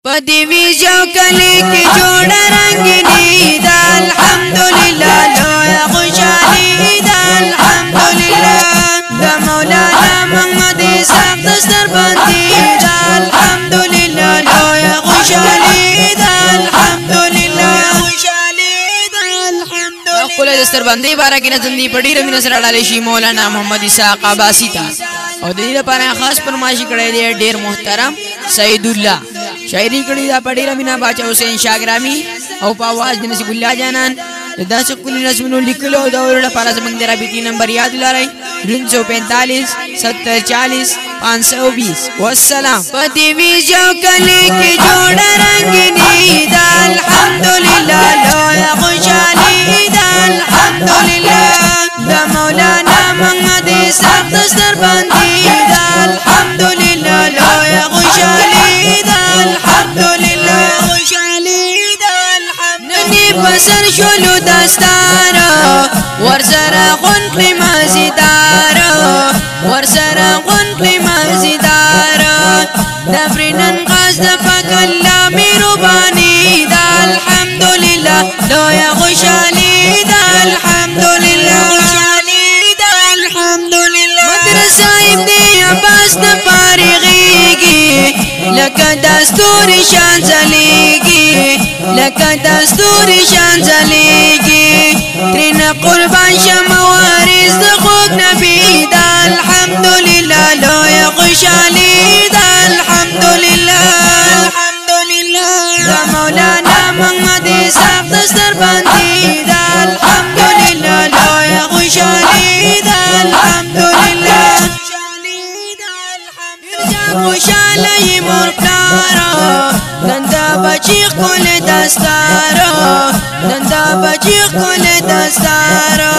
پدیوی جو کلی کی جوڑ رنگینی دا الحمدللہ لویا خوشحالی دا الحمدللہ دا مولانا محمد اسحاق دستر بندی دا الحمدللہ لویا خوشحالی دا الحمدللہ خوشحالی دا الحمدللہ قول دستر بندی بارا کی نظم دی پڑی رمی نصر علی شی مولانا محمد اسحاق عباسی تا او د دې لپاره خاص فرمایش کړی دی ډیر محترم سید الله شاعری کړی دا پډیره مینا باچا حسین شاګرامی او په आवाज د نصیب الله جانان دا څه کلی نظمونو لیکلو دا ورته لپاره زمونږ د رابطې نمبر یاد لرئ 345 7040 520 والسلام پدیوی جو کلی کی جوڑ رنگینی دا الحمدللہ لویا خوشحالی دا الحمدللہ دا مولانا محمد اسحاق دستر بندی دا الحمدللہ لویا خوشحالی دا الحمدللہ خوشحالی دا الحمدللہ ننی بسر شلو دستارا ورسرا خنقی مازیدارا ورسرا خنقی مازیدارا دفرنن قصد پاک اللہ میروبانی دا الحمدللہ لویا خوشحالی دا الحمدللہ خوشحالی دا الحمدللہ مدرسہ ابن عباس دا فارغیگی لکا دستور شانزلیگی لکا دستور شانزلیگی ترین قربان شموارز دا خوک نبی دا الحمدللہ لویا خوشحالی دا الحمدللہ دا مولانا محمد اسحاق دستر بندی دا الحمدللہ لویا خوشحالی دا الحمدللہ خوشحالی مرپلارا نندا بچی کل دستارا نندا بچی کل دستارا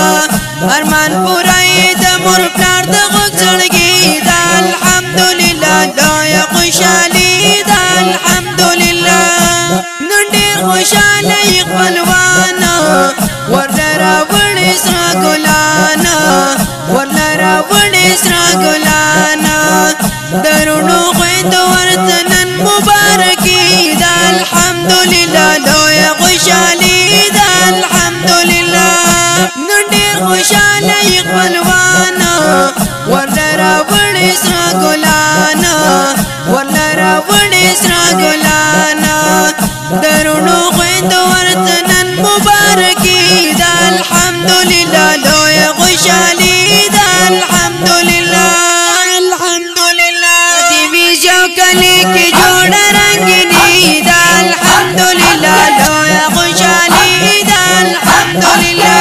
ارمان پورائی دا مرپلار دا غوک زڑگی دا الحمدللہ لویا خوشحالی دا الحمدللہ نندیر خوشحالی اقبلوانا ورلرا وڑی سرا گلانا ورلرا وڑی سرا گلانا درونو خوید ورتنن مبارکی دا الحمدللہ لویا خوشحالی دا الحمدللہ نندیر خوشحالی اقبلوانا ورلرا وڑی سرا گلانا ورلرا وڑی سرا گلانا درونو خوید ورتنن مبارکی دا الحمدللہ لویا خوشحالی دا الحمدللہ کلی کی جوڑ رنگینی دا الحمدللہ لویا خوشحالی دا الحمدللہ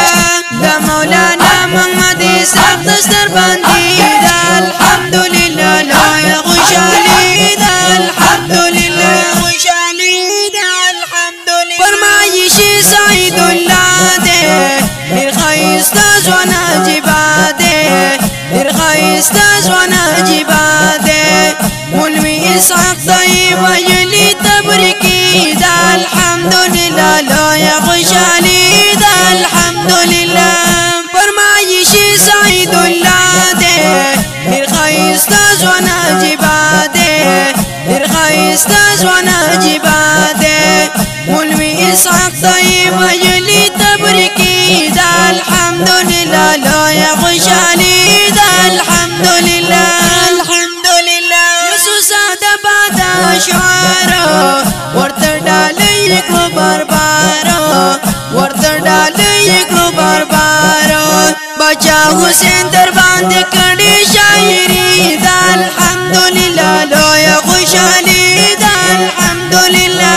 دا مولانا محمد اسحاق دستر بندی دا الحمدللہ لویا خوشحالی دا الحمدللہ خوشحالی دا الحمدللہ فرمائشی سعید اللہ دے پھر خیستہ زوانا جبا دے پھر خیستہ زوانا جبا دے مولوی اسحاق دائی ویلی تبرکی دا الحمدللہ لویا خوشحالی دا الحمدللہ فرمائشی سعید اللہ دے پھر خیستہ زوانا جبا دے پھر خیستہ زوانا جبا دے مولوی اسحاق دائی ویلی تبرکی دا الحمدللہ لویا خوشحالی دا الحمدللہ شعارا ورطر ڈالی اکلو باربارا ورطر ڈالی اکلو باربارا بچا حسین در باند کڑی شاعری دا الحمدللہ لویا خوشحالی دا الحمدللہ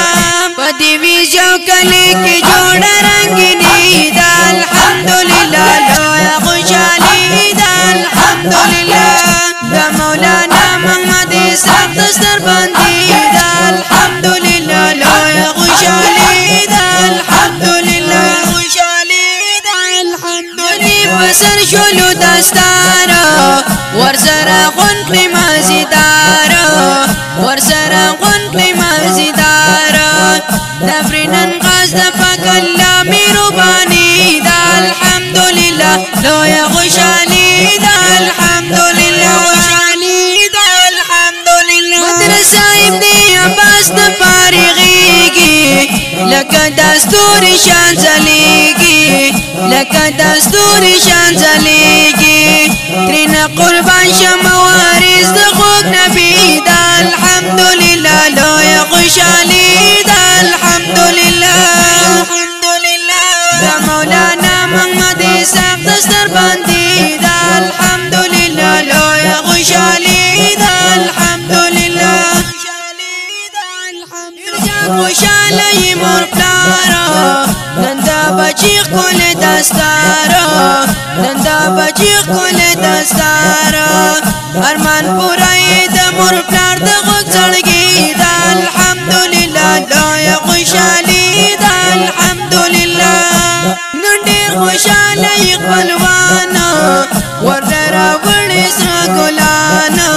پدیوی جو کلی کی جوڑ رنگینی دا الحمدللہ لویا خوشحالی دا الحمدللہ دا مولانا محمد اسحاق دستر بندی دا الحمدللہ لویا خوشحالی دا الحمدللہ خوشحالی دا الحمدللہ بسر شلو دستارا ورسرا خنقی مازیدارا ورسرا خنقی مازیدارا دفرنن قصد پاک اللہ میروبانی دا الحمدللہ لویا خوشحالی دا الحمدللہ خوشحالی دا الحمدللہ مدرسہ ابن عباس دا فارغ لکه دستوري شان ځلېږي لکه دستوري شان ځلېږي ترېنه قربان شم وارث د خوږ نبي دا الحمدلله لویه خوشحالي دا الحمدلله دا مولانا محمد اسحاق دستر باندې دا الحمدلله لویه خوشحالي دا الحمدلله خوشاله یې مور پلاره نن دا بچی ښکلی دستاره نن دا بچی ښکلی دستاره ارمان پوره یې د مور پلار د غوږ زړګي دا الحمدلله لویه خوشحالي دا الحمدلله نن ډېر خوشاله یې خپلوانه ورله راوړې سره ګلانه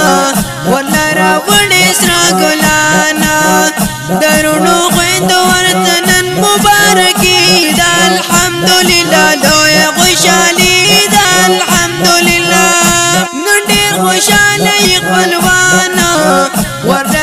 ورله راوړې سره ګلانه درونو خویندو ورته نن مبارکي دا الحمدلله لویه خوشحالي دا الحمدلله نن ډېر خوشاله یې خپلوانه ورله